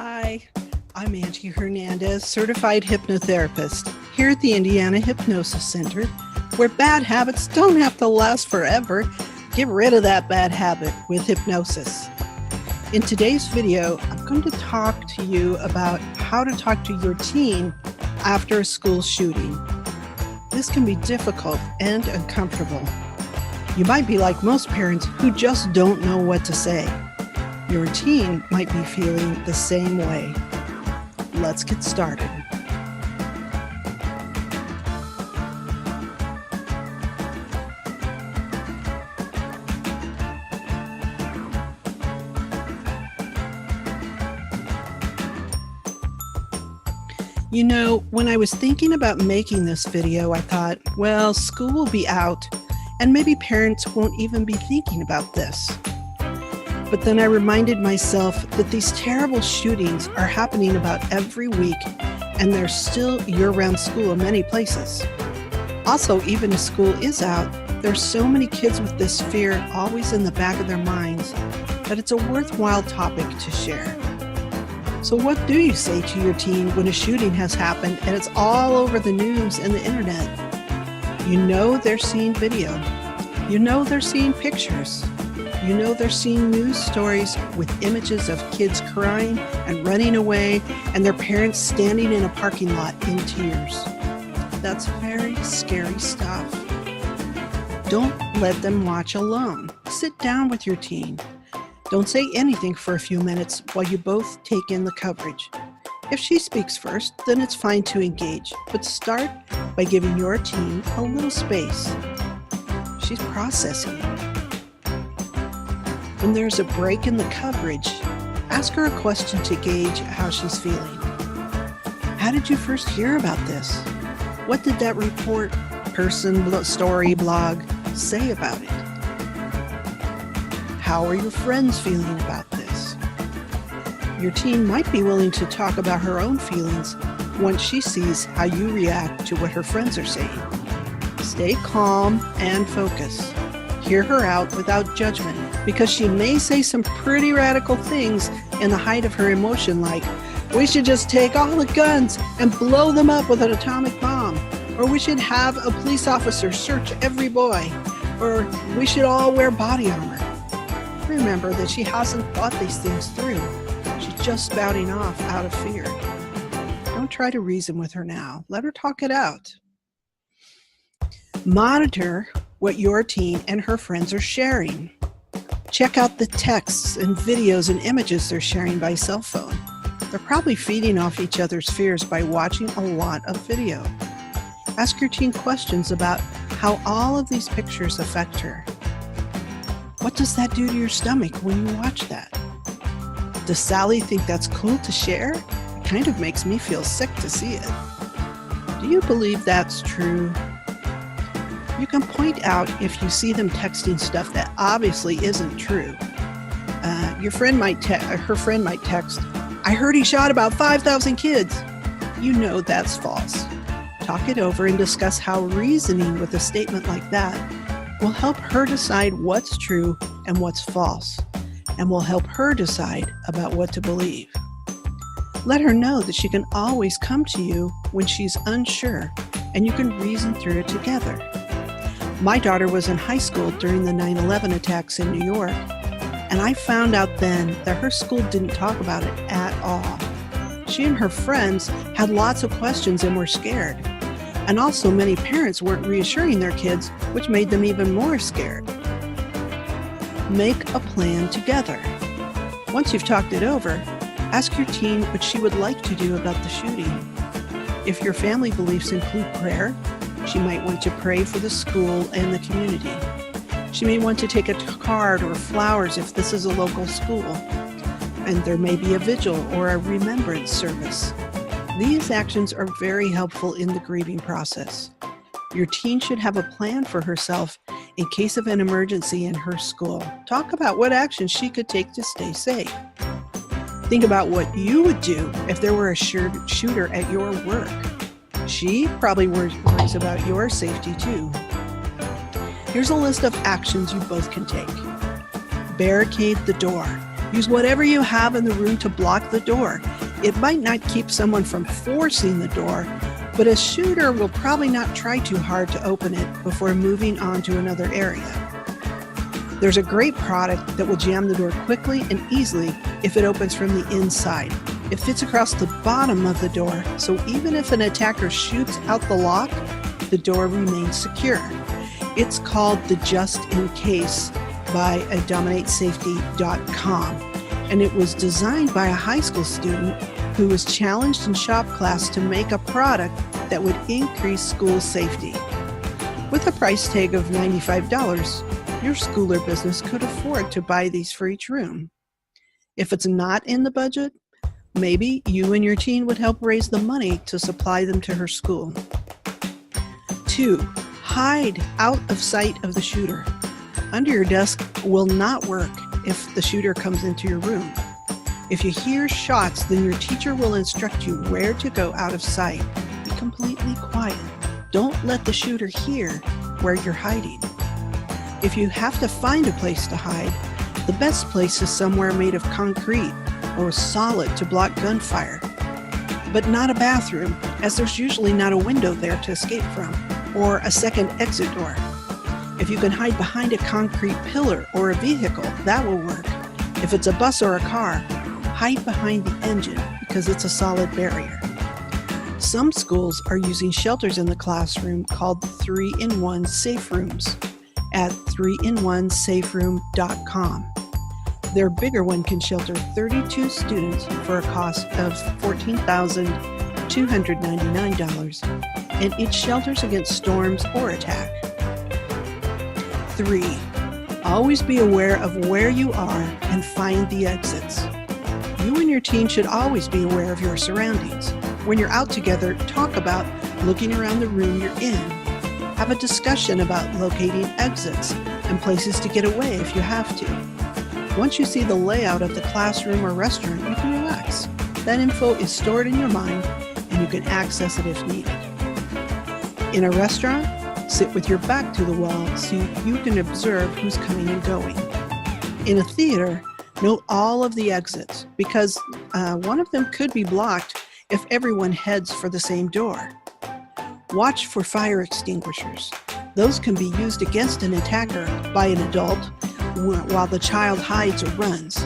Hi, I'm Angie Hernandez, certified hypnotherapist here at the Indiana Hypnosis Center, where bad habits don't have to last forever. Get rid of that bad habit with hypnosis. In today's video, I'm going to talk to you about how to talk to your teen after a school shooting. This can be difficult and uncomfortable. You might be like most parents who just don't know what to say. Your teen might be feeling the same way. Let's get started. You know, when I was thinking about making this video, I thought, well, school will be out and maybe parents won't even be thinking about this. But then I reminded myself that these terrible shootings are happening about every week, and there's still year-round school in many places. Also, even if school is out, there's so many kids with this fear always in the back of their minds that it's a worthwhile topic to share. So what do you say to your teen when a shooting has happened and it's all over the news and the internet? You know they're seeing video. You know they're seeing pictures. You know they're seeing news stories with images of kids crying and running away and their parents standing in a parking lot in tears. That's very scary stuff. Don't let them watch alone. Sit down with your teen. Don't say anything for a few minutes while you both take in the coverage. If she speaks first, then it's fine to engage, but start by giving your teen a little space. She's processing it. When there's a break in the coverage, ask her a question to gauge how she's feeling. How did you first hear about this? What did that report, person, story, blog say about it? How are your friends feeling about this? Your teen might be willing to talk about her own feelings once she sees how you react to what her friends are saying. Stay calm and focus. Hear her out without judgment, because she may say some pretty radical things in the height of her emotion, like, we should just take all the guns and blow them up with an atomic bomb, or we should have a police officer search every boy, or we should all wear body armor. Remember that she hasn't thought these things through. She's just spouting off out of fear. Don't try to reason with her now. Let her talk it out. Monitor what your teen and her friends are sharing. Check out the texts and videos and images they're sharing by cell phone. They're probably feeding off each other's fears by watching a lot of video. Ask your teen questions about how all of these pictures affect her. What does that do to your stomach when you watch that? Does Sally think that's cool to share? It kind of makes me feel sick to see it. Do you believe that's true? You can point out if you see them texting stuff that obviously isn't true. Her friend might text, I heard he shot about 5,000 kids. You know that's false. Talk it over and discuss how reasoning with a statement like that will help her decide what's true and what's false, and will help her decide about what to believe. Let her know that she can always come to you when she's unsure, and you can reason through it together. My daughter was in high school during the 9/11 attacks in New York, and I found out then that her school didn't talk about it at all. She and her friends had lots of questions and were scared. And also many parents weren't reassuring their kids, which made them even more scared. Make a plan together. Once you've talked it over, ask your teen what she would like to do about the shooting. If your family beliefs include prayer, she might want to pray for the school and the community. She may want to take a card or flowers if this is a local school. And there may be a vigil or a remembrance service. These actions are very helpful in the grieving process. Your teen should have a plan for herself in case of an emergency in her school. Talk about what actions she could take to stay safe. Think about what you would do if there were a shooter at your work. She probably worries about your safety too. Here's a list of actions you both can take. Barricade the door. Use whatever you have in the room to block the door. It might not keep someone from forcing the door, but a shooter will probably not try too hard to open it before moving on to another area. There's a great product that will jam the door quickly and easily if it opens from the inside. It fits across the bottom of the door, so even if an attacker shoots out the lock, the door remains secure. It's called the Just In Case by dominatesafety.com, and it was designed by a high school student who was challenged in shop class to make a product that would increase school safety. With a price tag of $95, your school or business could afford to buy these for each room. If it's not in the budget, maybe you and your teen would help raise the money to supply them to her school. 2. Hide out of sight of the shooter. Under your desk will not work if the shooter comes into your room. If you hear shots, then your teacher will instruct you where to go out of sight. Be completely quiet. Don't let the shooter hear where you're hiding. If you have to find a place to hide, the best place is somewhere made of concrete or solid to block gunfire. But not a bathroom, as there's usually not a window there to escape from, or a second exit door. If you can hide behind a concrete pillar or a vehicle, that will work. If it's a bus or a car, hide behind the engine because it's a solid barrier. Some schools are using shelters in the classroom called 3-in-1 safe rooms at 3in1saferoom.com. Their bigger one can shelter 32 students for a cost of $14,299, and it shelters against storms or attack. 3. Always be aware of where you are and find the exits. You and your teen should always be aware of your surroundings. When you're out together, talk about looking around the room you're in. Have a discussion about locating exits and places to get away if you have to. Once you see the layout of the classroom or restaurant, you can relax. That info is stored in your mind and you can access it if needed. In a restaurant, sit with your back to the wall so you can observe who's coming and going. In a theater, note all of the exits because one of them could be blocked if everyone heads for the same door. Watch for fire extinguishers. Those can be used against an attacker by an adult while the child hides or runs.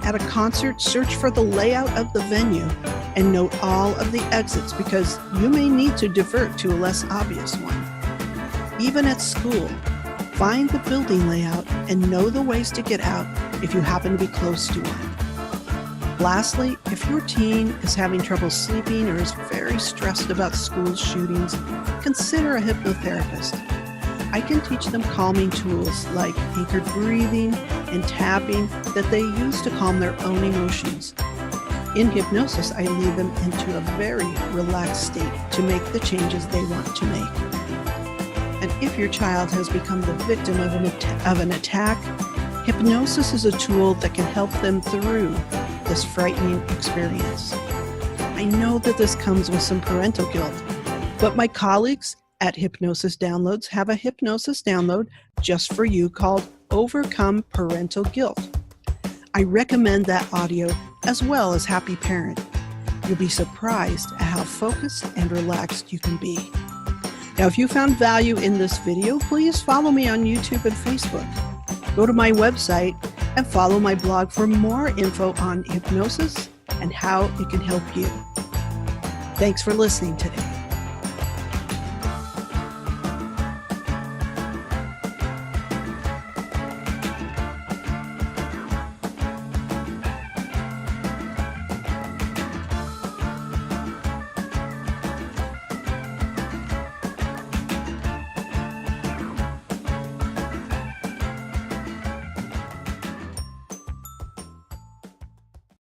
At a concert, search for the layout of the venue and note all of the exits because you may need to divert to a less obvious one. Even at school, find the building layout and know the ways to get out if you happen to be close to one. Lastly, if your teen is having trouble sleeping or is very stressed about school shootings, consider a hypnotherapist. I can teach them calming tools like anchored breathing and tapping that they use to calm their own emotions. In hypnosis, I lead them into a very relaxed state to make the changes they want to make. And if your child has become the victim of an attack, hypnosis is a tool that can help them through this frightening experience. I know that this comes with some parental guilt, but my colleagues at Hypnosis Downloads have a hypnosis download just for you called Overcome Parental Guilt. I recommend that audio as well as Happy Parent. You'll be surprised at how focused and relaxed you can be. Now, if you found value in this video, please follow me on YouTube and Facebook. Go to my website and follow my blog for more info on hypnosis and how it can help you. Thanks for listening today.